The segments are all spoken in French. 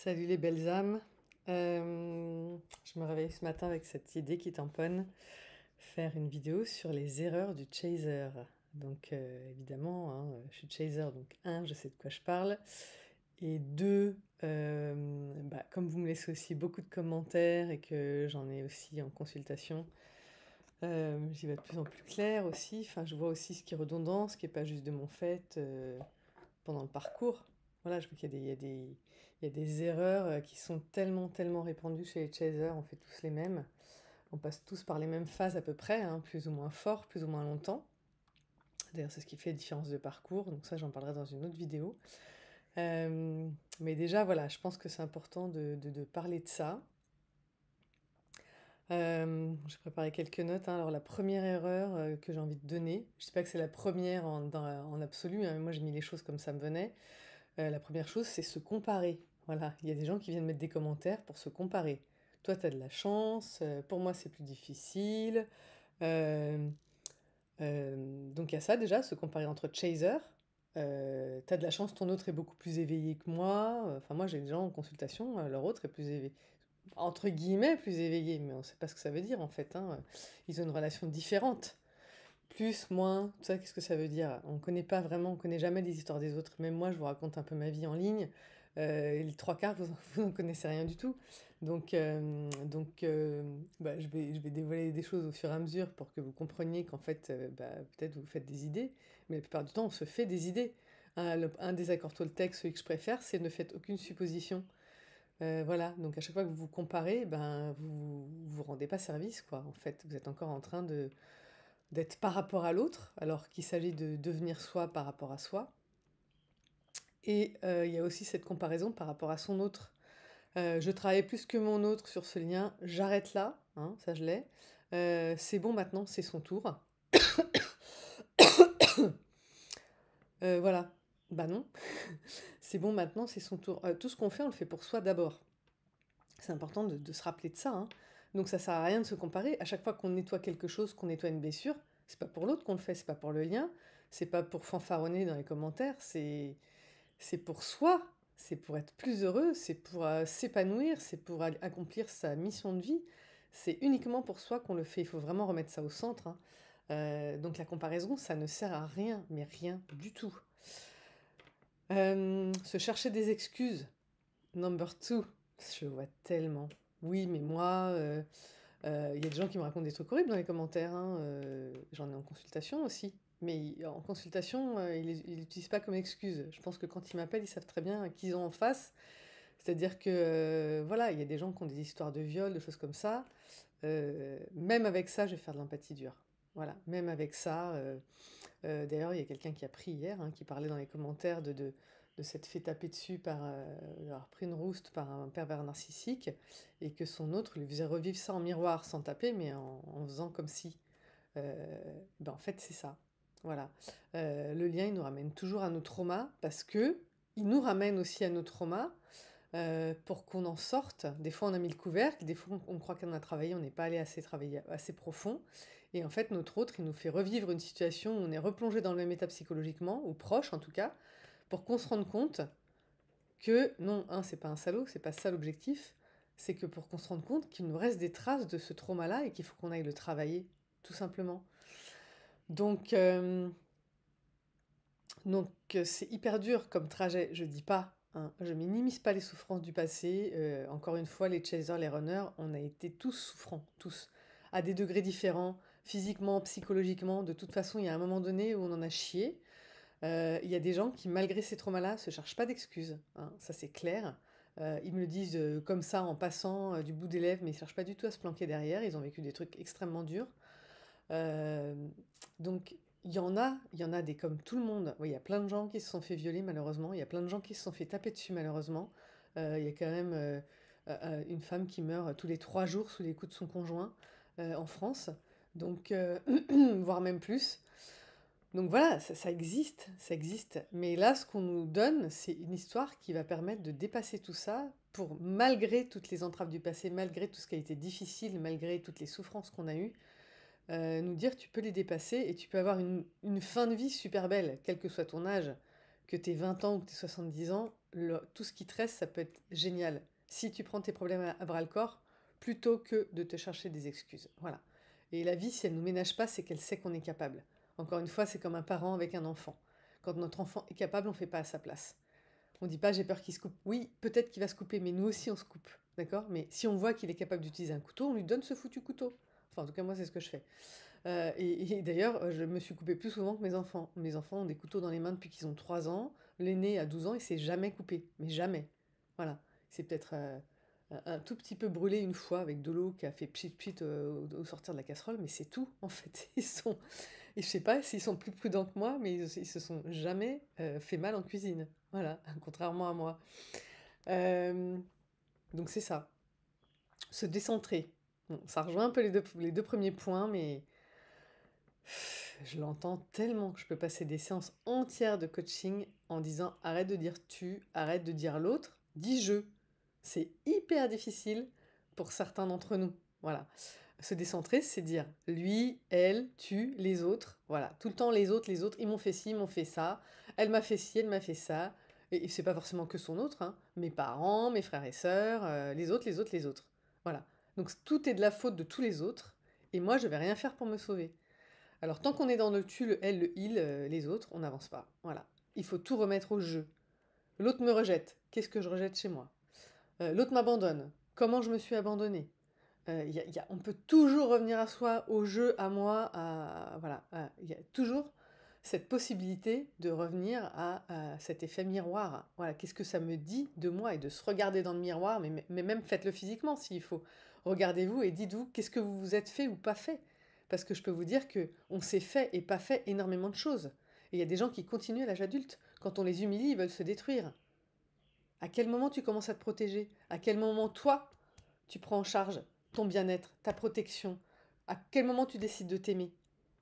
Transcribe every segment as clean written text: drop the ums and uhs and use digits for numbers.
Salut les belles âmes. Je me réveille ce matin avec cette idée qui tamponne, faire une vidéo sur les erreurs du chaser. Donc évidemment, hein, je suis chaser, donc un, je sais de quoi je parle. Et deux, comme vous me laissez aussi beaucoup de commentaires et que j'en ai aussi en consultation, j'y vais de plus en plus clair aussi. Enfin, je vois aussi ce qui est redondant, ce qui n'est pas juste de mon fait pendant le parcours. Voilà, je vois qu'il y a il y a des erreurs qui sont tellement répandues chez les chasers, on fait tous les mêmes. On passe tous par les mêmes phases à peu près, hein, plus ou moins fort, plus ou moins longtemps. D'ailleurs, c'est ce qui fait la différence de parcours, donc ça j'en parlerai dans une autre vidéo. Mais déjà, voilà, je pense que c'est important de parler de ça. J'ai préparé quelques notes, hein. Alors la première erreur que j'ai envie de donner, je ne sais pas que c'est la première en absolu, hein, mais moi j'ai mis les choses comme ça me venait. La première chose, c'est se comparer. Voilà, il y a des gens qui viennent mettre des commentaires pour se comparer. Toi, tu as de la chance, pour moi, c'est plus difficile. Euh, donc il y a ça déjà, se comparer entre chasers. T'as de la chance, ton autre est beaucoup plus éveillé que moi. Enfin, moi, j'ai des gens en consultation, leur autre est plus éveillé. Entre guillemets, plus éveillé, mais on ne sait pas ce que ça veut dire en fait, hein. Ils ont une relation différente. Plus, moins, tout ça, qu'est-ce que ça veut dire? On ne connaît pas vraiment, on ne connaît jamais les histoires des autres. Même moi, je vous raconte un peu ma vie en ligne. Et les trois quarts, vous n'en connaissez rien du tout. Donc, je vais dévoiler des choses au fur et à mesure pour que vous compreniez qu'en fait, peut-être vous faites des idées. Mais la plupart du temps, on se fait des idées. Un des accords Toltec, celui que je préfère, c'est ne faites aucune supposition. Voilà, donc à chaque fois que vous vous comparez, ben, vous rendez pas service, quoi. En fait, vous êtes encore en train d'être par rapport à l'autre, alors qu'il s'agit de devenir soi par rapport à soi. Et il y a aussi cette comparaison par rapport à son autre. Je travaille plus que mon autre sur ce lien, j'arrête là, hein, ça je l'ai. C'est bon maintenant, c'est son tour. Voilà, bah non, c'est bon maintenant, c'est son tour. Tout ce qu'on fait, on le fait pour soi d'abord. C'est important de se rappeler de ça, hein. Donc ça sert à rien de se comparer. À chaque fois qu'on nettoie quelque chose, qu'on nettoie une blessure, c'est pas pour l'autre qu'on le fait, c'est pas pour le lien, c'est pas pour fanfaronner dans les commentaires, c'est pour soi, c'est pour être plus heureux, c'est pour s'épanouir, c'est pour accomplir sa mission de vie. C'est uniquement pour soi qu'on le fait. Il faut vraiment remettre ça au centre, hein. Donc la comparaison, ça ne sert à rien, mais rien du tout. Se chercher des excuses. Number two, je vois tellement. Oui, mais moi, il y a des gens qui me racontent des trucs horribles dans les commentaires, hein, j'en ai en consultation aussi. Mais en consultation, ils l'utilisent pas comme excuse. Je pense que quand ils m'appellent, ils savent très bien qui ils ont en face. C'est-à-dire que, voilà, il y a des gens qui ont des histoires de viol, de choses comme ça. Même avec ça, je vais faire de l'empathie dure. Voilà, même avec ça. D'ailleurs, il y a quelqu'un qui a pris hier, hein, qui parlait dans les commentaires de s'être fait taper dessus d'avoir pris une rouste par un pervers narcissique, et que son autre lui faisait revivre ça en miroir, sans taper, mais en faisant comme si. En fait, c'est ça. Voilà. Le lien, il nous ramène toujours à nos traumas, parce que il nous ramène aussi à nos traumas, pour qu'on en sorte. Des fois, on a mis le couvercle, des fois, on croit qu'on a travaillé, on n'est pas allé assez travailler, assez profond. Et en fait, notre autre, il nous fait revivre une situation où on est replongé dans le même état psychologiquement, ou proche en tout cas, pour qu'on se rende compte que, non, c'est pas un salaud, c'est pas ça l'objectif, c'est que pour qu'on se rende compte qu'il nous reste des traces de ce trauma-là et qu'il faut qu'on aille le travailler, tout simplement. Donc, euh, donc, c'est hyper dur comme trajet, je dis pas, hein, je minimise pas les souffrances du passé. Encore une fois, les chasers, les runners, on a été tous souffrants, tous, à des degrés différents, physiquement, psychologiquement. De toute façon, il y a un moment donné où on en a chié. Il y a des gens qui, malgré ces traumas-là, se cherchent pas d'excuses, hein, ça c'est clair. Ils me le disent comme ça en passant du bout des lèvres, mais ils cherchent pas du tout à se planquer derrière. Ils ont vécu des trucs extrêmement durs. Euh, donc il y en a des comme tout le monde. Oui, il y a plein de gens qui se sont fait violer malheureusement, il y a plein de gens qui se sont fait taper dessus malheureusement. Il y a quand même une femme qui meurt tous les 3 jours sous les coups de son conjoint en France, donc voire même plus. Donc voilà, ça existe, ça existe. Mais là, ce qu'on nous donne, c'est une histoire qui va permettre de dépasser tout ça pour, malgré toutes les entraves du passé, malgré tout ce qui a été difficile, malgré toutes les souffrances qu'on a eues, nous dire tu peux les dépasser et tu peux avoir une fin de vie super belle, quel que soit ton âge, que tu aies 20 ans ou que tu aies 70 ans, tout ce qui te reste, ça peut être génial. Si tu prends tes problèmes à bras-le-corps, plutôt que de te chercher des excuses. Voilà. Et la vie, si elle ne nous ménage pas, c'est qu'elle sait qu'on est capable. Encore une fois, c'est comme un parent avec un enfant. Quand notre enfant est capable, on ne fait pas à sa place. On ne dit pas j'ai peur qu'il se coupe. Oui, peut-être qu'il va se couper, mais nous aussi on se coupe. D'accord? Mais si on voit qu'il est capable d'utiliser un couteau, on lui donne ce foutu couteau. Enfin, en tout cas, moi, c'est ce que je fais. Et d'ailleurs, je me suis coupée plus souvent que mes enfants. Mes enfants ont des couteaux dans les mains depuis qu'ils ont 3 ans. L'aîné a 12 ans, il s'est jamais coupé. Mais jamais. Voilà. C'est peut-être un tout petit peu brûlé une fois avec de l'eau qui a fait pchit pchit au sortir de la casserole, mais c'est tout, en fait. Et je sais pas s'ils sont plus prudents que moi, mais ils se sont jamais fait mal en cuisine. Voilà, contrairement à moi. Euh, donc c'est ça. Se décentrer. Bon, ça rejoint un peu les deux premiers points, mais je l'entends tellement que je peux passer des séances entières de coaching en disant arrête de dire tu, arrête de dire l'autre, dis je. C'est hyper difficile pour certains d'entre nous. Voilà. Se décentrer, c'est dire lui, elle, tu, les autres. Voilà. Tout le temps les autres, ils m'ont fait ci, ils m'ont fait ça. Elle m'a fait ci, elle m'a fait ça. Et c'est pas forcément que son autre, hein. Mes parents, mes frères et sœurs, les autres, les autres, les autres. Voilà. Donc tout est de la faute de tous les autres. Et moi, je vais rien faire pour me sauver. Alors tant qu'on est dans le tu, le elle, le il, les autres, on n'avance pas. Voilà. Il faut tout remettre au jeu. L'autre me rejette. Qu'est-ce que je rejette chez moi? L'autre m'abandonne. Comment je me suis abandonnée? On peut toujours revenir à soi, au jeu, à moi, voilà. Il y a toujours cette possibilité de revenir à cet effet miroir. Voilà, qu'est-ce que ça me dit de moi et de se regarder dans le miroir, mais même faites-le physiquement s'il faut. Regardez-vous et dites-vous qu'est-ce que vous vous êtes fait ou pas fait. Parce que je peux vous dire que on s'est fait et pas fait énormément de choses. Et il y a des gens qui continuent à l'âge adulte. Quand on les humilie, ils veulent se détruire. À quel moment tu commences à te protéger? À quel moment toi, tu prends en charge ton bien-être, ta protection? À quel moment tu décides de t'aimer?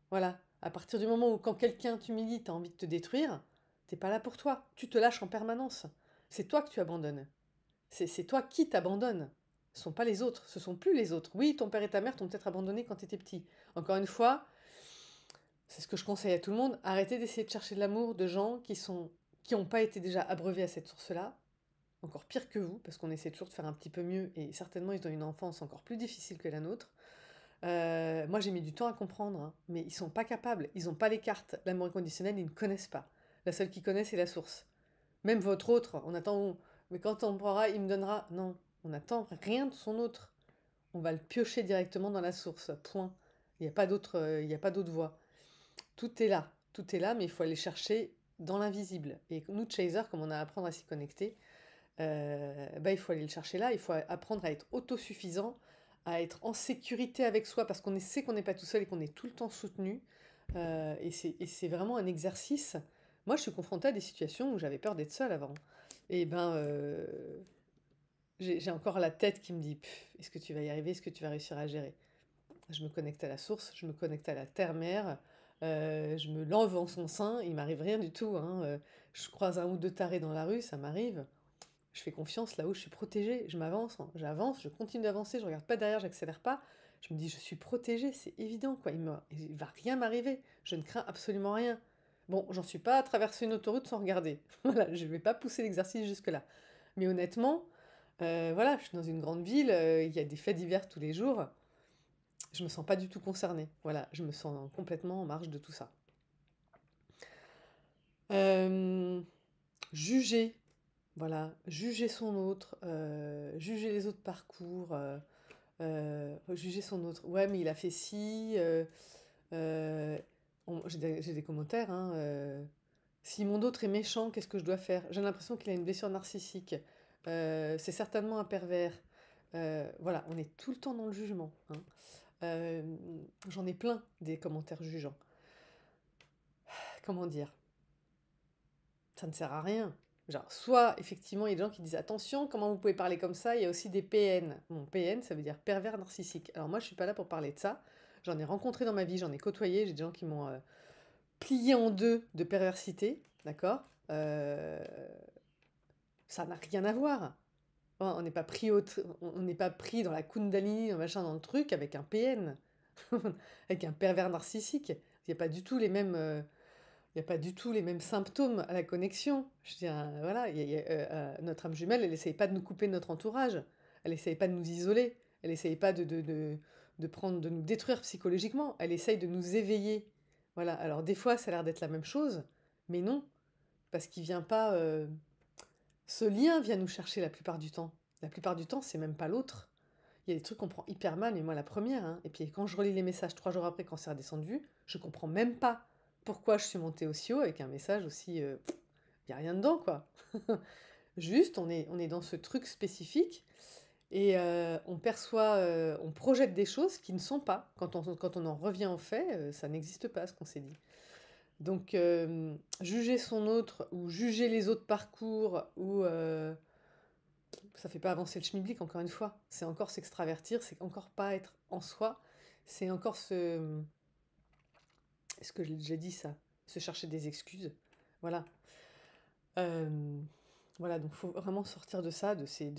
Voilà. À partir du moment où quand quelqu'un t'humilie, t'as envie de te détruire, t'es pas là pour toi. Tu te lâches en permanence. C'est toi que tu abandonnes. C'est toi qui t'abandonnes. Ce sont pas les autres. Ce sont plus les autres. Oui, ton père et ta mère t'ont peut-être abandonné quand t'étais petit. Encore une fois, c'est ce que je conseille à tout le monde. Arrêtez d'essayer de chercher de l'amour de gens qui n'ont pas été déjà abreuvés à cette source-là. Encore pire que vous, parce qu'on essaie toujours de faire un petit peu mieux, et certainement ils ont une enfance encore plus difficile que la nôtre. Moi j'ai mis du temps à comprendre, hein, mais ils sont pas capables, ils n'ont pas les cartes. L'amour inconditionnel, ils ne connaissent pas. La seule qu'ils connaissent, c'est la source. Même votre autre, on attend, mais quand on pourra, il me donnera. Non, on n'attend rien de son autre. On va le piocher directement dans la source, point. Il n'y a pas d'autre, il y a pas d'autre voie. Tout est là, mais il faut aller chercher dans l'invisible. Et nous, Chaser, comme on a à apprendre à s'y connecter, il faut aller le chercher là, il faut apprendre à être autosuffisant, à être en sécurité avec soi, parce qu'on sait qu'on n'est pas tout seul et qu'on est tout le temps soutenu. Et c'est vraiment un exercice. Moi, je suis confrontée à des situations où j'avais peur d'être seule avant. Et j'ai encore la tête qui me dit, est-ce que tu vas y arriver? Est-ce que tu vas réussir à gérer? Je me connecte à la source, je me connecte à la terre-mère, je me lave en son sein, il m'arrive rien du tout, hein. Je croise un ou deux tarés dans la rue, ça m'arrive. Je fais confiance là où je suis protégée, je m'avance, hein, j'avance, je continue d'avancer, je regarde pas derrière, j'accélère pas. Je me dis, je suis protégée, c'est évident, quoi. Il va rien m'arriver, je ne crains absolument rien. Bon, j'en suis pas à traverser une autoroute sans regarder. Voilà, je vais pas pousser l'exercice jusque-là. Mais honnêtement, voilà, je suis dans une grande ville, il y a des faits divers tous les jours. Je me sens pas du tout concernée. Voilà, je me sens complètement en marge de tout ça. Euh, Juger, voilà, juger son autre, juger les autres parcours, juger son autre. Ouais, mais il a fait ci. Euh, j'ai des commentaires, hein. Si mon autre est méchant, qu'est-ce que je dois faire? J'ai l'impression qu'il a une blessure narcissique. C'est certainement un pervers. Voilà, on est tout le temps dans le jugement, hein. Euh, J'en ai plein des commentaires jugeants. Comment dire? Ça ne sert à rien. Genre, soit, effectivement, il y a des gens qui disent attention, comment vous pouvez parler comme ça? Il y a aussi des PN. Bon, PN, ça veut dire pervers narcissique. Alors, moi, je suis pas là pour parler de ça. J'en ai rencontré dans ma vie, j'en ai côtoyé. J'ai des gens qui m'ont plié en deux de perversité, d'accord? Ça n'a rien à voir. On n'est pas pris on n'est pas pris dans la Kundalini, machin, dans le truc, avec un PN, avec un pervers narcissique. Il n'y a pas du tout les mêmes. il n'y a pas du tout les mêmes symptômes à la connexion. Je veux dire, voilà, notre âme jumelle, elle essaye pas de nous couper de notre entourage, elle essaye pas de nous isoler, elle essaye pas de nous détruire psychologiquement, elle essaye de nous éveiller. Voilà, alors des fois, ça a l'air d'être la même chose, mais non, parce qu'il vient pas... ce lien vient nous chercher la plupart du temps. La plupart du temps, c'est même pas l'autre. Il y a des trucs qu'on prend hyper mal, mais moi la première, hein. Et puis quand je relis les messages 3 jours après quand c'est redescendu, je comprends même pas pourquoi je suis montée aussi haut avec un message aussi... Il n'y a rien dedans, quoi. Juste, on est dans ce truc spécifique et on perçoit, on projette des choses qui ne sont pas. Quand on en revient au fait, ça n'existe pas, ce qu'on s'est dit. Donc, juger son autre ou juger les autres parcours ou ça fait pas avancer le schmilblick, encore une fois. C'est encore s'extravertir, c'est encore pas être en soi, c'est encore se... Est-ce que j'ai déjà dit ça? Se chercher des excuses. Voilà. Euh, voilà, donc faut vraiment sortir de ça, de ces...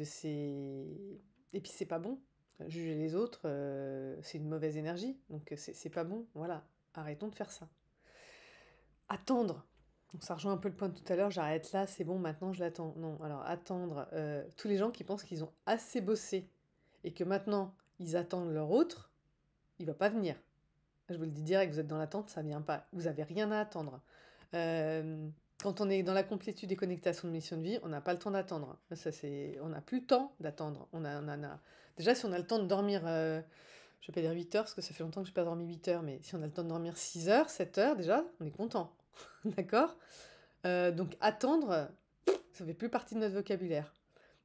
Et puis c'est pas bon. Juger les autres, c'est une mauvaise énergie, donc c'est pas bon. Voilà, arrêtons de faire ça. Attendre. Donc ça rejoint un peu le point de tout à l'heure, j'arrête là, c'est bon, maintenant je l'attends. Non, alors attendre. Tous les gens qui pensent qu'ils ont assez bossé et que maintenant ils attendent leur autre, il va pas venir. Je vous le dis direct, vous êtes dans l'attente, ça vient pas. Vous avez rien à attendre. Quand on est dans la complétude et connecté à son mission de vie, on n'a pas le temps d'attendre. On n'a plus le temps d'attendre. Déjà, si on a le temps de dormir, je vais pas dire 8 heures, parce que ça fait longtemps que je n'ai pas dormi 8 heures, mais si on a le temps de dormir 6 heures, 7 heures, déjà, on est content. D'accord? Donc attendre, ça fait plus partie de notre vocabulaire.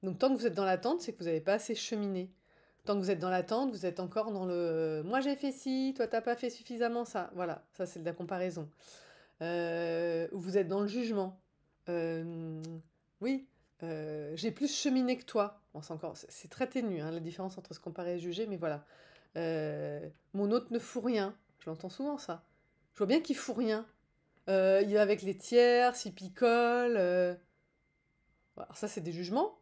Donc tant que vous êtes dans l'attente, c'est que vous n'avez pas assez cheminé. Tant que vous êtes dans l'attente, vous êtes encore dans le moi j'ai fait ci, toi t'as pas fait suffisamment ça. Voilà, ça c'est de la comparaison. Vous êtes dans le jugement. Euh, oui, j'ai plus cheminé que toi. Bon, c'est très ténu, hein, la différence entre se comparer et juger, mais voilà. Mon autre ne fout rien. Je l'entends souvent ça. Je vois bien qu'il fout rien. Il va avec les tiers, s'il picole. Alors ça, c'est des jugements.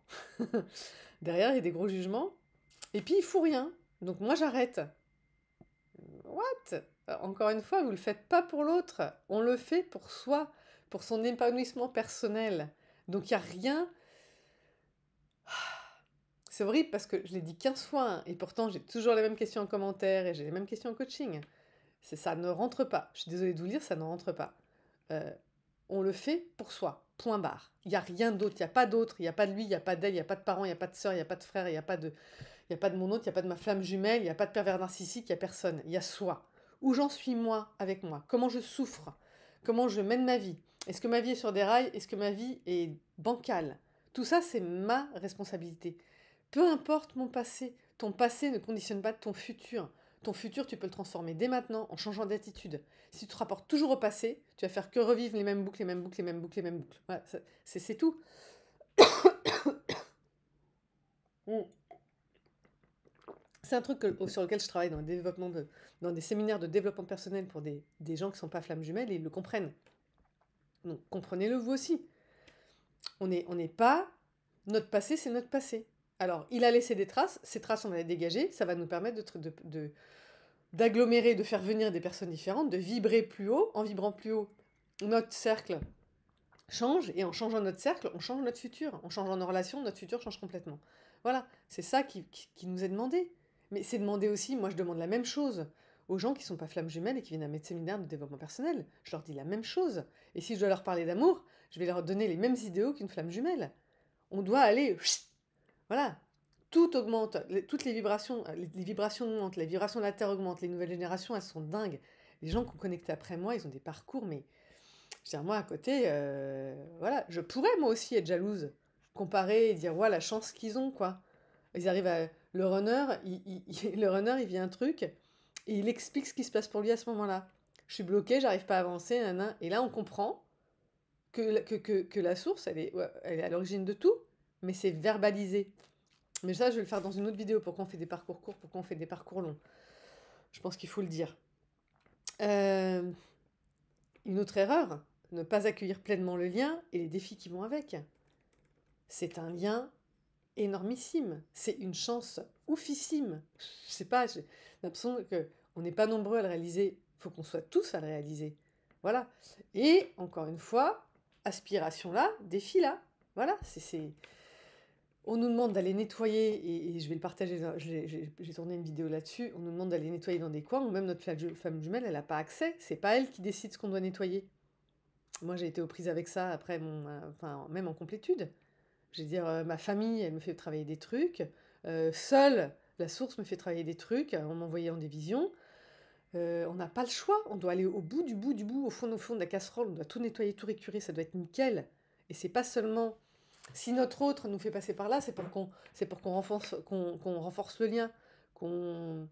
Derrière, il y a des gros jugements. Et puis, il fout rien. Donc moi, j'arrête. What? Encore une fois, vous le faites pas pour l'autre. On le fait pour soi, pour son épanouissement personnel. Donc il n'y a rien... C'est horrible parce que je l'ai dit 15 fois, hein, et pourtant j'ai toujours les mêmes questions en commentaire et j'ai les mêmes questions en coaching. Ça ne rentre pas. Je suis désolée de vous le dire, ça ne rentre pas. Euh, on le fait pour soi. Point barre. Il n'y a rien d'autre. Il n'y a pas d'autre. Il n'y a pas de lui, il n'y a pas d'elle, il n'y a pas de parents, il n'y a pas de sœur, il n'y a pas de frère, il n'y a pas de... Il n'y a pas de mon autre, il n'y a pas de ma flamme jumelle, il n'y a pas de pervers narcissique, il n'y a personne. Il y a soi. Où j'en suis moi, avec moi. Comment je souffre. Comment je mène ma vie. Est-ce que ma vie est sur des rails? Est-ce que ma vie est bancale? Tout ça, c'est ma responsabilité. Peu importe mon passé. Ton passé ne conditionne pas ton futur. Ton futur, tu peux le transformer dès maintenant en changeant d'attitude. Si tu te rapportes toujours au passé, tu vas faire que revivre les mêmes boucles, les mêmes boucles, les mêmes boucles, les mêmes boucles. Voilà, c'est tout. Mm. C'est un truc sur lequel je travaille dans des séminaires de développement personnel pour des gens qui ne sont pas flammes jumelles et ils le comprennent. Donc comprenez-le vous aussi. On n'est pas... Notre passé, c'est notre passé. Alors, il a laissé des traces, ces traces, on va les dégager, ça va nous permettre d'agglomérer, de faire venir des personnes différentes, de vibrer plus haut. En vibrant plus haut, notre cercle change, et en changeant notre cercle, on change notre futur. En changeant nos relations, notre futur change complètement. Voilà, c'est ça qui nous est demandé. Mais c'est demandé aussi, moi je demande la même chose aux gens qui ne sont pas flammes jumelles et qui viennent à mes séminaires de développement personnel. Je leur dis la même chose. Et si je dois leur parler d'amour, je vais leur donner les mêmes idéaux qu'une flamme jumelle. On doit aller... Voilà, tout augmente, toutes les vibrations augmentent, les vibrations de la Terre augmentent, les nouvelles générations, elles sont dingues. Les gens qui ont connecté après moi, ils ont des parcours, mais je veux dire, moi à côté, voilà, je pourrais moi aussi être jalouse, comparer et dire, ouais, la chance qu'ils ont, quoi. Ils arrivent à... Le runner, le runner, il vit un truc, et il explique ce qui se passe pour lui à ce moment-là. Je suis bloquée, j'arrive pas à avancer, nanana. Et là, on comprend que la source, ouais, elle est à l'origine de tout, mais c'est verbalisé. Mais ça, je vais le faire dans une autre vidéo, pourquoi on fait des parcours courts, pourquoi on fait des parcours longs. Je pense qu'il faut le dire. Une autre erreur, ne pas accueillir pleinement le lien et les défis qui vont avec. C'est un lien énormissime. C'est une chance oufissime. Je sais pas, j'ai l'impression qu'on n'est pas nombreux à le réaliser. Il faut qu'on soit tous à le réaliser. Voilà. Et encore une fois, aspiration là, défi là. Voilà, on nous demande d'aller nettoyer, et je vais le partager, j'ai tourné une vidéo là-dessus, on nous demande d'aller nettoyer dans des coins où même notre femme jumelle, elle n'a pas accès. C'est pas elle qui décide ce qu'on doit nettoyer. Moi, j'ai été aux prises avec ça après enfin, même en complétude. Je veux dire, ma famille, elle me fait travailler des trucs. Seule, la source me fait travailler des trucs en m'envoyant des visions. On n'a pas le choix. On doit aller au bout du bout du bout, au fond de la casserole. On doit tout nettoyer, tout récurer. Ça doit être nickel. Et c'est pas seulement... Si notre autre nous fait passer par là, c'est pour qu'on renforce le lien, qu'on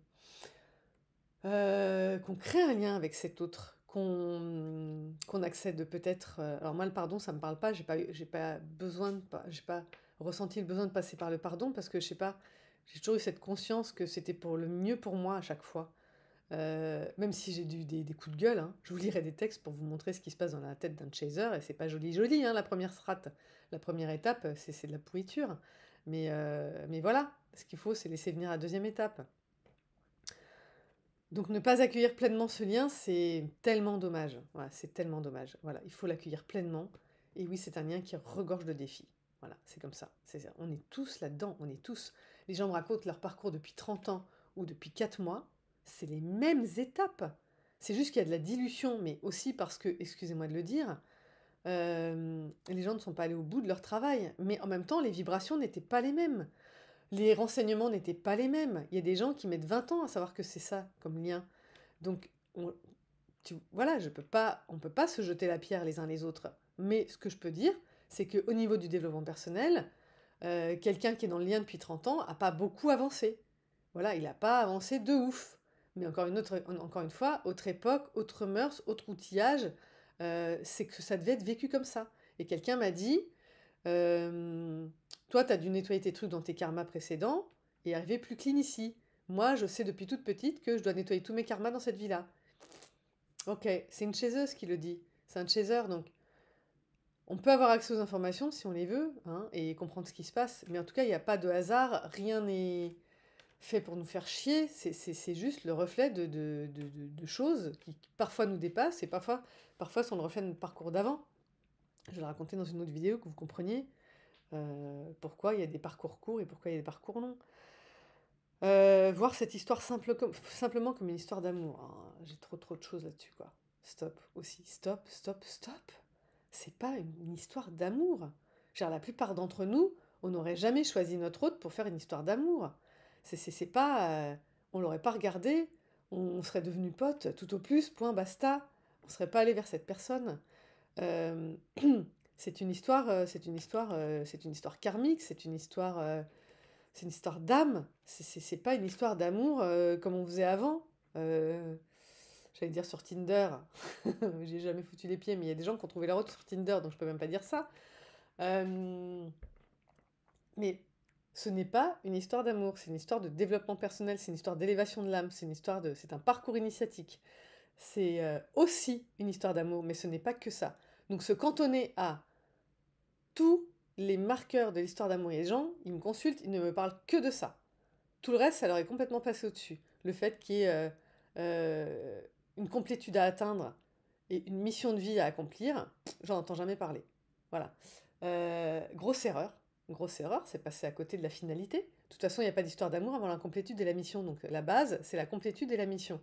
qu'on crée un lien avec cet autre, qu'on accède peut-être... alors moi, le pardon, ça me parle pas. J'ai pas besoin j'ai pas ressenti le besoin de passer par le pardon parce que, je sais pas, j'ai toujours eu cette conscience que c'était pour le mieux pour moi à chaque fois. Même si j'ai des coups de gueule, hein. Je vous lirai des textes pour vous montrer ce qui se passe dans la tête d'un chaser, et c'est pas joli joli, hein, la première strate. La première étape, c'est de la pourriture. Mais voilà, ce qu'il faut, c'est laisser venir la deuxième étape. Donc ne pas accueillir pleinement ce lien, c'est tellement dommage. Voilà, c'est tellement dommage. Voilà, il faut l'accueillir pleinement. Et oui, c'est un lien qui regorge de défis. Voilà, c'est comme ça. On est tous là-dedans, on est tous... Les gens me racontent leur parcours depuis 30 ans ou depuis 4 mois. C'est les mêmes étapes. C'est juste qu'il y a de la dilution, mais aussi parce que, excusez-moi de le dire, les gens ne sont pas allés au bout de leur travail. Mais en même temps, les vibrations n'étaient pas les mêmes. Les renseignements n'étaient pas les mêmes. Il y a des gens qui mettent 20 ans à savoir que c'est ça comme lien. Donc, voilà, on peut pas se jeter la pierre les uns les autres. Mais ce que je peux dire, c'est qu'au niveau du développement personnel, quelqu'un qui est dans le lien depuis 30 ans n'a pas beaucoup avancé. Voilà, il n'a pas avancé de ouf. Mais encore une fois, autre époque, autre mœurs, autre outillage, c'est que ça devait être vécu comme ça. Et quelqu'un m'a dit, toi, tu as dû nettoyer tes trucs dans tes karmas précédents et arriver plus clean ici. Moi, je sais depuis toute petite que je dois nettoyer tous mes karmas dans cette vie-là. Ok, c'est une chaiseuse qui le dit. C'est un chaser, donc on peut avoir accès aux informations si on les veut, hein, et comprendre ce qui se passe. Mais en tout cas, il n'y a pas de hasard, rien n'est fait pour nous faire chier. C'est juste le reflet de choses qui parfois nous dépassent et parfois sont le reflet de notre parcours d'avant. Je vais le raconter dans une autre vidéo que vous compreniez. Pourquoi il y a des parcours courts et pourquoi il y a des parcours longs. Voir cette histoire simplement comme une histoire d'amour. Hein. J'ai trop de choses là-dessus, quoi. Stop aussi. Stop, stop, stop. C'est pas une histoire d'amour. Genre, la plupart d'entre nous, on n'aurait jamais choisi notre autre pour faire une histoire d'amour. C'est pas... on l'aurait pas regardé, on serait devenus potes, tout au plus, point, basta. On serait pas allé vers cette personne. Euh, c'est une histoire, c'est une histoire, c'est une histoire karmique, c'est une histoire d'âme. C'est pas une histoire d'amour comme on faisait avant. J'allais dire sur Tinder. J'ai jamais foutu les pieds, mais il y a des gens qui ont trouvé leur autre sur Tinder, donc je peux même pas dire ça. Mais ce n'est pas une histoire d'amour, c'est une histoire de développement personnel, c'est une histoire d'élévation de l'âme, c'est un parcours initiatique. C'est aussi une histoire d'amour, mais ce n'est pas que ça. Donc se cantonner à tous les marqueurs de l'histoire d'amour et les gens, ils me consultent, ils ne me parlent que de ça. Tout le reste, ça leur est complètement passé au-dessus. Le fait qu'il y ait une complétude à atteindre et une mission de vie à accomplir, j'en entends jamais parler. Voilà. Grosse erreur, c'est passer à côté de la finalité. De toute façon, il n'y a pas d'histoire d'amour avant la complétude et la mission. Donc la base, c'est la complétude et la mission.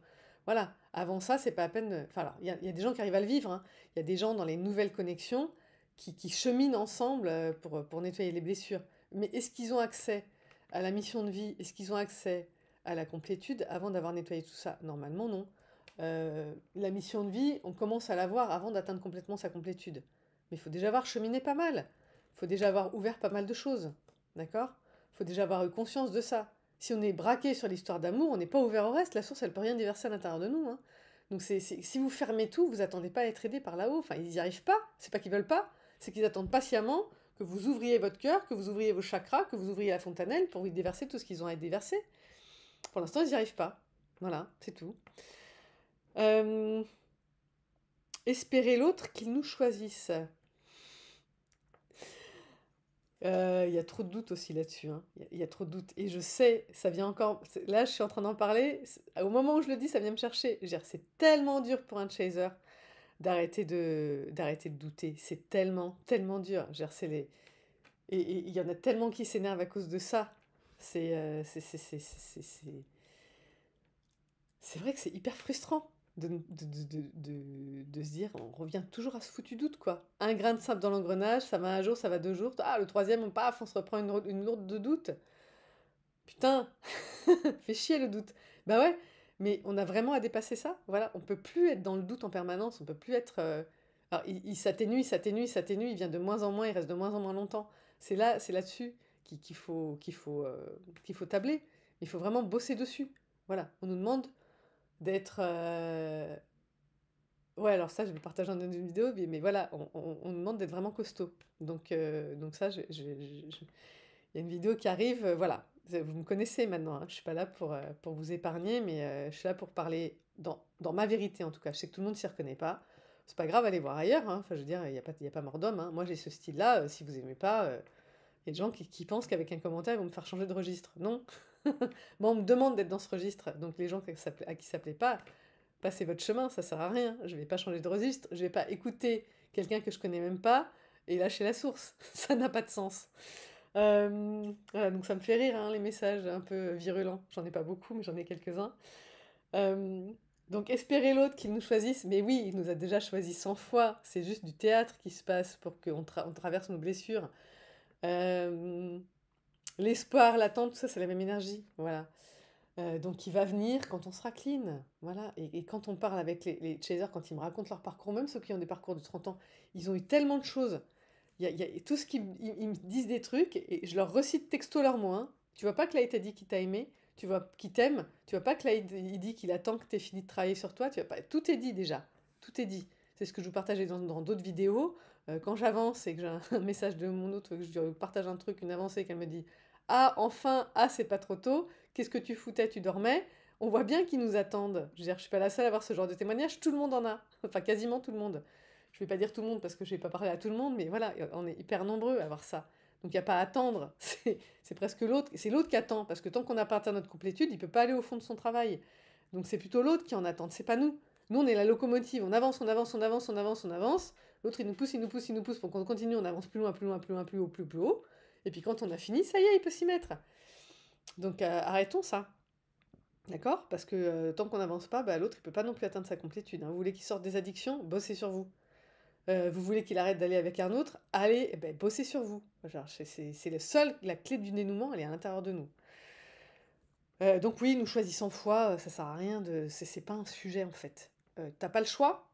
Voilà. Avant ça, c'est pas à peine... Enfin, il y a des gens qui arrivent à le vivre. Hein. Il y a des gens dans les nouvelles connexions qui cheminent ensemble pour nettoyer les blessures. Mais est-ce qu'ils ont accès à la mission de vie? Est-ce qu'ils ont accès à la complétude avant d'avoir nettoyé tout ça? Normalement, non. La mission de vie, on commence à l'avoir avant d'atteindre complètement sa complétude. Mais il faut déjà avoir cheminé pas mal. Il faut déjà avoir ouvert pas mal de choses. D'accord? Il faut déjà avoir eu conscience de ça. Si on est braqué sur l'histoire d'amour, on n'est pas ouvert au reste. La source, elle peut rien déverser à l'intérieur de nous. Hein. Donc si vous fermez tout, vous attendez pas à être aidé par là-haut. Enfin, ils n'y arrivent pas. C'est pas qu'ils veulent pas. C'est qu'ils attendent patiemment que vous ouvriez votre cœur, que vous ouvriez vos chakras, que vous ouvriez la fontanelle pour y déverser tout ce qu'ils ont à être déversé. Pour l'instant, ils n'y arrivent pas. Voilà, c'est tout. Espérer l'autre qu'il nous choisisse. Il y a trop de doutes aussi là-dessus. Hein. Il y a trop de doutes. Et je sais, ça vient encore... Là, je suis en train d'en parler. Au moment où je le dis, ça vient me chercher. C'est tellement dur pour un chaser. d'arrêter de douter. C'est tellement, tellement dur. Je veux dire, et il y en a tellement qui s'énervent à cause de ça. C'est vrai que c'est hyper frustrant de se dire, on revient toujours à ce foutu doute, quoi. Un grain de sable dans l'engrenage, ça va un jour, ça va 2 jours. Ah, le troisième, paf, on se reprend une lourde de doute. Putain, fait chier le doute. Bah ouais, mais on a vraiment à dépasser ça. Voilà, on peut plus être dans le doute en permanence, on peut plus être... Alors, il s'atténue, il s'atténue, il s'atténue, il vient de moins en moins, il reste de moins en moins longtemps. C'est là-dessus qu'il faut tabler. Il faut vraiment bosser dessus. Voilà, on nous demande d'être... Ouais, alors ça, je vais le partager dans une vidéo, mais voilà, on nous demande d'être vraiment costaud. Donc ça, il y a une vidéo qui arrive, voilà. Vous me connaissez maintenant, hein. Je suis pas là pour vous épargner, mais je suis là pour parler dans ma vérité, en tout cas. Je sais que tout le monde s'y reconnaît pas. C'est pas grave, allez voir ailleurs, hein. Enfin, je veux dire, il y a pas mort d'homme, hein. Moi, j'ai ce style-là, si vous aimez pas, il y a des gens qui pensent qu'avec un commentaire, ils vont me faire changer de registre. Non. Moi, on me demande d'être dans ce registre, donc les gens à qui ça plaît pas, passez votre chemin, ça sert à rien. Je vais pas changer de registre, je vais pas écouter quelqu'un que je connais même pas et lâcher la source. Ça n'a pas de sens. Voilà, donc ça me fait rire, hein, les messages un peu virulents. J'en ai pas beaucoup, mais j'en ai quelques-uns. Euh, donc espérer l'autre qu'il nous choisisse, mais oui, il nous a déjà choisi 100 fois. C'est juste du théâtre qui se passe pour on traverse nos blessures. Euh, L'espoir, l'attente, tout ça, c'est la même énergie. Voilà. Donc il va venir quand on sera clean. Voilà. Et quand on parle avec les chasers, quand ils me racontent leur parcours, même ceux qui ont des parcours de 30 ans, ils ont eu tellement de choses. Il y a tout ce qu'ils ils me disent des trucs, et je leur recite texto leurs mots, hein. Tu vois pas que là, il t'a dit qu'il t'a aimé, tu vois qu'il t'aime, tu vois pas que là, il dit qu'il attend que t'aies fini de travailler sur toi, tu vois pas... Tout est dit déjà. Tout est dit. C'est ce que je vous partageais dans d'autres vidéos. Quand j'avance et que j'ai un message de mon autre, que je lui partage un truc, une avancée, qu'elle me dit ah, enfin, ah, c'est pas trop tôt, qu'est-ce que tu foutais, tu dormais? On voit bien qu'ils nous attendent. Je veux dire, je suis pas la seule à avoir ce genre de témoignage, tout le monde en a. Enfin, quasiment tout le monde. Je vais pas dire tout le monde parce que je vais pas parler à tout le monde, mais voilà, on est hyper nombreux à avoir ça. Donc il n'y a pas à attendre, c'est presque l'autre, c'est l'autre qui attend, parce que tant qu'on n'a pas atteint notre complétude, il peut pas aller au fond de son travail. Donc c'est plutôt l'autre qui en attend, c'est pas nous. Nous on est la locomotive, on avance, on avance, on avance, on avance, on avance. L'autre il nous pousse, il nous pousse, il nous pousse pour qu'on continue, on avance plus loin, plus loin, plus loin, plus haut, plus haut. Et puis quand on a fini, ça y est, il peut s'y mettre. Donc arrêtons ça. D'accord? Parce que tant qu'on n'avance pas, bah, l'autre il peut pas non plus atteindre sa complétude, hein. Vous voulez qu'il sorte des addictions? Bossez sur vous. Vous voulez qu'il arrête d'aller avec un autre? Allez, eh ben, bossez sur vous. Genre, c'est la clé du dénouement, elle est à l'intérieur de nous. Donc oui, nous choisissons foi, ça sert à rien de... C'est pas un sujet en fait. T'as pas le choix?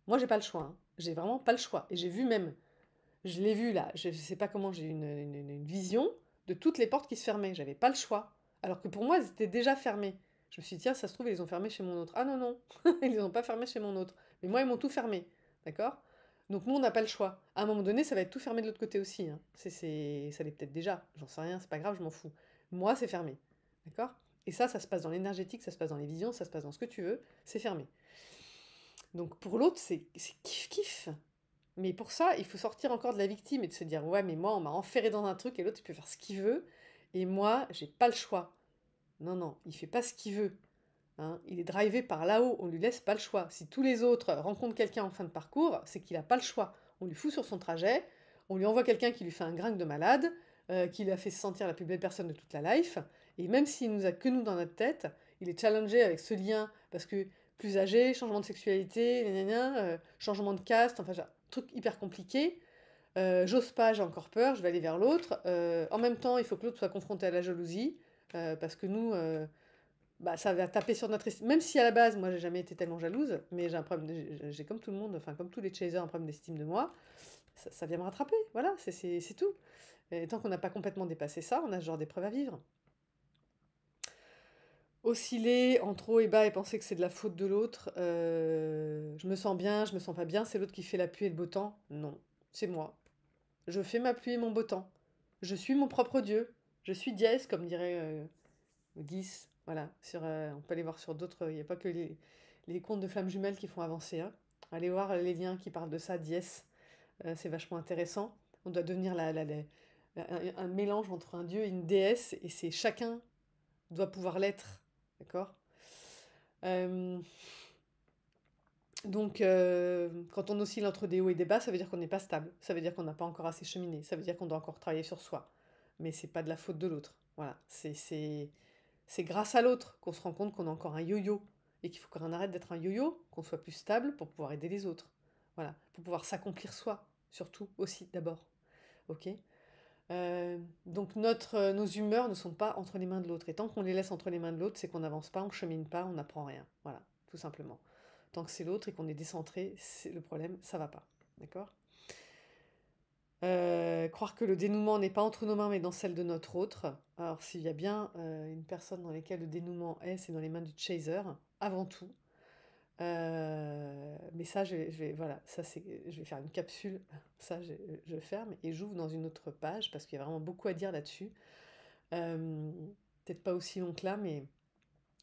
Moi j'ai pas le choix, hein. J'ai vraiment pas le choix. Et j'ai vu même, je l'ai vu là, je sais pas comment, j'ai eu une vision de toutes les portes qui se fermaient. J'avais pas le choix. Alors que pour moi, elles étaient déjà fermées. Je me suis dit, tiens, ça se trouve, ils les ont fermées chez mon autre. Ah non, non, ils les ont pas fermées chez mon autre. Mais moi, ils m'ont tout fermé. D'accord? Donc nous, on n'a pas le choix. À un moment donné, ça va être tout fermé de l'autre côté aussi, hein. Ça l'est peut-être déjà. J'en sais rien, c'est pas grave, je m'en fous. Moi, c'est fermé. D'accord? Et ça se passe dans l'énergétique, ça se passe dans les visions, ça se passe dans ce que tu veux, c'est fermé. Donc pour l'autre, c'est kiff-kiff. Mais pour ça, il faut sortir encore de la victime et de se dire ouais, mais moi, on m'a enferré dans un truc et l'autre, il peut faire ce qu'il veut. Et moi, j'ai pas le choix. Non, non, il fait pas ce qu'il veut. Hein. Il est drivé par là-haut, on lui laisse pas le choix. Si tous les autres rencontrent quelqu'un en fin de parcours, c'est qu'il a pas le choix. On lui fout sur son trajet, on lui envoie quelqu'un qui lui fait un gringue de malade, qui lui a fait se sentir la plus belle personne de toute la life. Et même s'il nous a que nous dans notre tête, il est challengé avec ce lien parce que plus âgé, changement de sexualité, gna gna gna, changement de caste, enfin, truc hyper compliqué. J'ose pas, j'ai encore peur, je vais aller vers l'autre. En même temps, il faut que l'autre soit confronté à la jalousie, parce que nous, bah, ça va taper sur notre estime. Même si à la base, moi, j'ai jamais été tellement jalouse, mais j'ai un problème, j'ai comme tout le monde, enfin comme tous les chasers, un problème d'estime de moi. Ça vient me rattraper, voilà, c'est tout. Et tant qu'on n'a pas complètement dépassé ça, on a ce genre d'épreuve à vivre. Osciller entre haut et bas et penser que c'est de la faute de l'autre, je me sens bien, je me sens pas bien, c'est l'autre qui fait la pluie et le beau temps. Non, c'est moi. Je fais ma pluie et mon beau temps. Je suis mon propre Dieu. Je suis dièse, comme dirait 10. Voilà, on peut aller voir sur d'autres. Il n'y a pas que les contes de flammes jumelles qui font avancer, hein. Allez voir les liens qui parlent de ça, dièse. C'est vachement intéressant. On doit devenir un mélange entre un dieu et une déesse, et c'est chacun doit pouvoir l'être. D'accord. Euh, Donc, quand on oscille entre des hauts et des bas, ça veut dire qu'on n'est pas stable. Ça veut dire qu'on n'a pas encore assez cheminé. Ça veut dire qu'on doit encore travailler sur soi. Mais c'est pas de la faute de l'autre. Voilà. C'est grâce à l'autre qu'on se rend compte qu'on a encore un yo-yo. Et qu'il faut qu'on arrête d'être un yo-yo, qu'on soit plus stable pour pouvoir aider les autres. Voilà. Pour pouvoir s'accomplir soi, surtout, aussi, d'abord. Ok? Donc nos humeurs ne sont pas entre les mains de l'autre. Et tant qu'on les laisse entre les mains de l'autre, c'est qu'on n'avance pas, on chemine pas, on n'apprend rien. Voilà, tout simplement. Tant que c'est l'autre et qu'on est décentré, c'est le problème, ça va pas. D'accord? Croire que le dénouement n'est pas entre nos mains mais dans celle de notre autre. Alors s'il y a bien une personne dans laquelle le dénouement est, c'est dans les mains du chaser, avant tout. Mais ça, voilà, ça c'est, je vais faire une capsule, ça je ferme et j'ouvre dans une autre page parce qu'il y a vraiment beaucoup à dire là-dessus. Euh, Peut-être pas aussi long que là, mais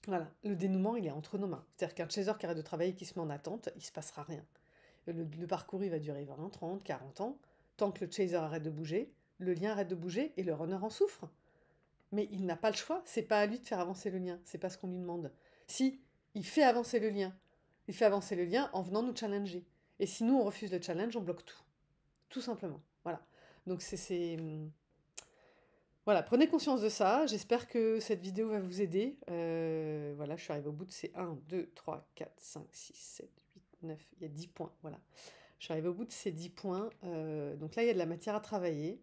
voilà, le dénouement il est entre nos mains. C'est-à-dire qu'un chaser qui arrête de travailler, qui se met en attente, il se passera rien. Le parcours il va durer 20, 30, 40 ans. Tant que le chaser arrête de bouger, le lien arrête de bouger et le runner en souffre. Mais il n'a pas le choix, c'est pas à lui de faire avancer le lien, c'est pas ce qu'on lui demande. Si, il fait avancer le lien. Il fait avancer le lien en venant nous challenger. Et si nous on refuse le challenge, on bloque tout. Tout simplement. Voilà. Donc voilà, prenez conscience de ça. J'espère que cette vidéo va vous aider. Voilà, je suis arrivée au bout de ces 1, 2, 3, 4, 5, 6, 7, 8, 9. Il y a 10 points. Voilà. Je suis arrivée au bout de ces 10 points. Donc là, il y a de la matière à travailler.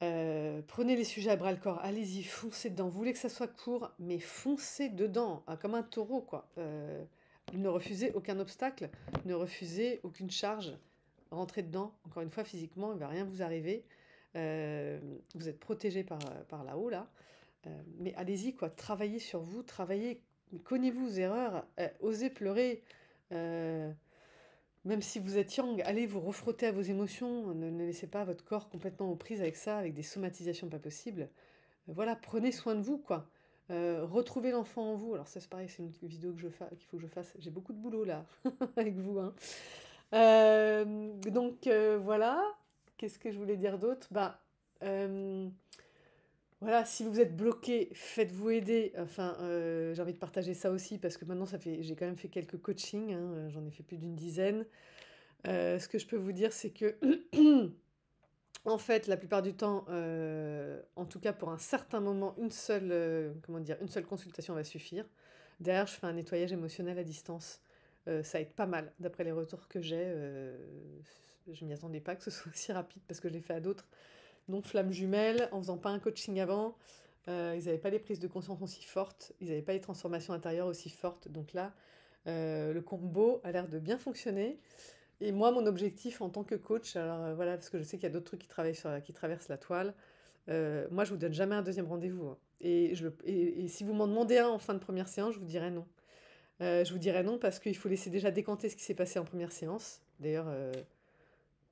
Prenez les sujets à bras le corps, allez-y, foncez dedans. Vous voulez que ça soit court, mais foncez dedans, hein, comme un taureau, quoi. Ne refusez aucun obstacle, ne refusez aucune charge. Rentrez dedans, encore une fois, physiquement, il ne va rien vous arriver. Vous êtes protégé par là-haut, là. Mais allez-y, quoi. Travaillez sur vous, travaillez, cognez-vous aux erreurs, osez pleurer. Même si vous êtes yang, allez vous refrotter à vos émotions, ne laissez pas votre corps complètement aux prises avec ça, avec des somatisations pas possibles. Voilà, prenez soin de vous, quoi. Retrouvez l'enfant en vous. Alors ça c'est pareil, c'est une vidéo qu'il faut que je fasse. J'ai beaucoup de boulot là, avec vous. Hein. Voilà, qu'est-ce que je voulais dire d'autre? Voilà, si vous êtes bloqué, faites-vous aider. Enfin, j'ai envie de partager ça aussi parce que maintenant j'ai quand même fait quelques coachings, hein, j'en ai fait plus d'une dizaine. Ce que je peux vous dire, c'est que, en fait, la plupart du temps, en tout cas pour un certain moment, une seule consultation va suffire. Derrière, je fais un nettoyage émotionnel à distance. Ça aide pas mal, d'après les retours que j'ai. Je m'y attendais pas que ce soit aussi rapide parce que je l'ai fait à d'autres. Donc, flamme jumelle, en faisant pas un coaching avant, ils n'avaient pas les prises de conscience aussi fortes, ils n'avaient pas les transformations intérieures aussi fortes. Donc là, le combo a l'air de bien fonctionner. Et moi, mon objectif en tant que coach, alors voilà, parce que je sais qu'il y a d'autres trucs qui traversent la toile, moi, je vous donne jamais un deuxième rendez-vous. Hein. Et si vous m'en demandez un en fin de première séance, je vous dirai non. Je vous dirai non parce qu'il faut laisser déjà décanter ce qui s'est passé en première séance. D'ailleurs,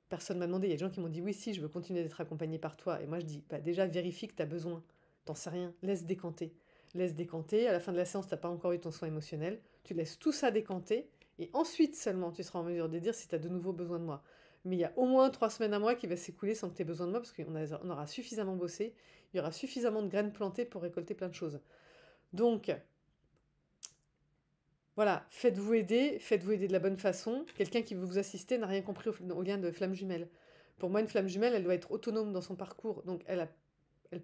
personne m'a demandé. Il y a des gens qui m'ont dit oui, si, je veux continuer d'être accompagné par toi. Et moi, je dis bah, déjà, vérifie que tu as besoin. T'en sais rien. Laisse décanter. Laisse décanter. À la fin de la séance, tu n'as pas encore eu ton soin émotionnel. Tu laisses tout ça décanter. Et ensuite seulement, tu seras en mesure de dire si tu as de nouveau besoin de moi. Mais il y a au moins 3 semaines à mois qui va s'écouler sans que tu aies besoin de moi parce qu'on aura suffisamment bossé. Il y aura suffisamment de graines plantées pour récolter plein de choses. Donc, voilà, faites-vous aider de la bonne façon. Quelqu'un qui veut vous assister n'a rien compris au lien de flamme jumelle. Pour moi, une flamme jumelle, elle doit être autonome dans son parcours. Donc, elle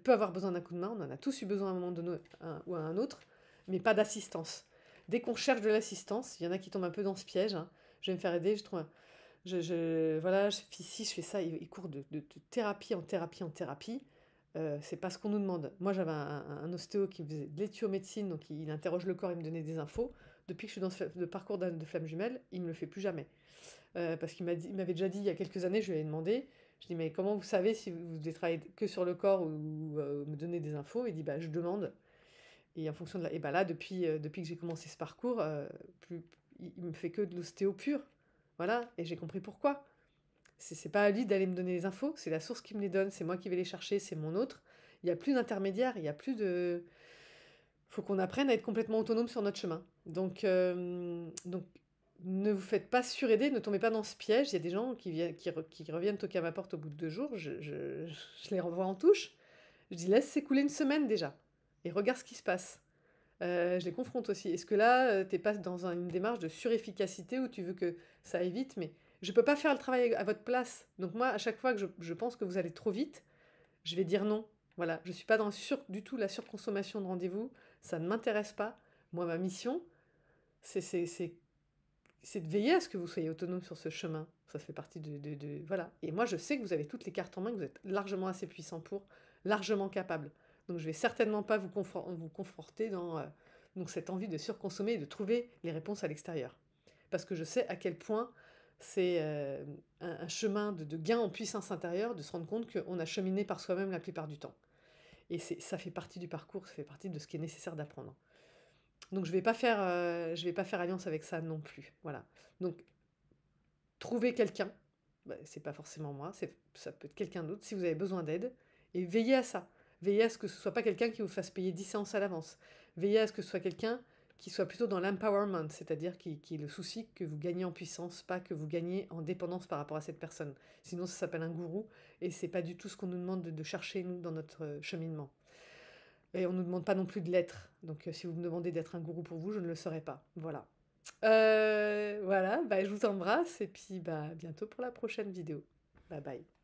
peut avoir besoin d'un coup de main. On en a tous eu besoin à un moment donné ou à un autre, mais pas d'assistance. Dès qu'on cherche de l'assistance, il y en a qui tombent un peu dans ce piège. Hein. Je vais me faire aider, je trouve. Voilà, ici, je fais ça. Il court de thérapie en thérapie en thérapie. C'est pas ce qu'on nous demande. Moi, j'avais un ostéo qui faisait de l'éthiomédecine, donc il interroge le corps, il me donnait des infos. Depuis que je suis dans le parcours de flamme jumelle, il me le fait plus jamais. Parce il m'avait déjà dit il y a quelques années, je lui ai demandé, je dis mais comment vous savez si vous devez travailler que sur le corps ou me donner des infos? Il dit bah je demande. Et en fonction de la... Et bah là, depuis que j'ai commencé ce parcours, il me fait que de l'ostéo pur. Voilà, et j'ai compris pourquoi. C'est pas à lui d'aller me donner les infos, c'est la source qui me les donne, c'est moi qui vais les chercher, c'est mon autre. Il n'y a plus d'intermédiaire, il n'y a plus de... Faut qu'on apprenne à être complètement autonome sur notre chemin. Donc ne vous faites pas suraider, ne tombez pas dans ce piège. Il y a des gens qui reviennent toquer à ma porte au bout de 2 jours, je les renvoie en touche. Je dis laisse s'écouler une semaine déjà, et regarde ce qui se passe. Je les confronte aussi. Est-ce que là, tu pas dans une démarche de surefficacité où tu veux que ça aille vite, mais je peux pas faire le travail à votre place. Donc moi, à chaque fois que je pense que vous allez trop vite, je vais dire non. Voilà, je suis pas dans du tout la surconsommation de rendez-vous, ça ne m'intéresse pas. Moi, ma mission, c'est c'est c'est c'est de veiller à ce que vous soyez autonome sur ce chemin. Ça fait partie voilà. Et moi, je sais que vous avez toutes les cartes en main, que vous êtes largement assez puissant pour, largement capable. Donc je vais certainement pas vous conforter dans donc cette envie de surconsommer et de trouver les réponses à l'extérieur. Parce que je sais à quel point c'est un chemin de gain en puissance intérieure, de se rendre compte qu'on a cheminé par soi-même la plupart du temps. Et ça fait partie du parcours, ça fait partie de ce qui est nécessaire d'apprendre. Donc je vais pas faire alliance avec ça non plus, voilà. Donc trouvez quelqu'un, bah, c'est pas forcément moi, ça peut être quelqu'un d'autre si vous avez besoin d'aide, et veillez à ça. Veillez à ce que ce soit pas quelqu'un qui vous fasse payer 10 séances à l'avance. Veillez à ce que ce soit quelqu'un qui soit plutôt dans l'empowerment, c'est-à-dire qui ait le souci que vous gagnez en puissance, pas que vous gagnez en dépendance par rapport à cette personne. Sinon, ça s'appelle un gourou, et c'est pas du tout ce qu'on nous demande de chercher, nous, dans notre cheminement. Et on ne nous demande pas non plus de l'être. Donc si vous me demandez d'être un gourou pour vous, je ne le serai pas. Voilà. Voilà, bah, je vous embrasse et puis bah, à bientôt pour la prochaine vidéo. Bye bye.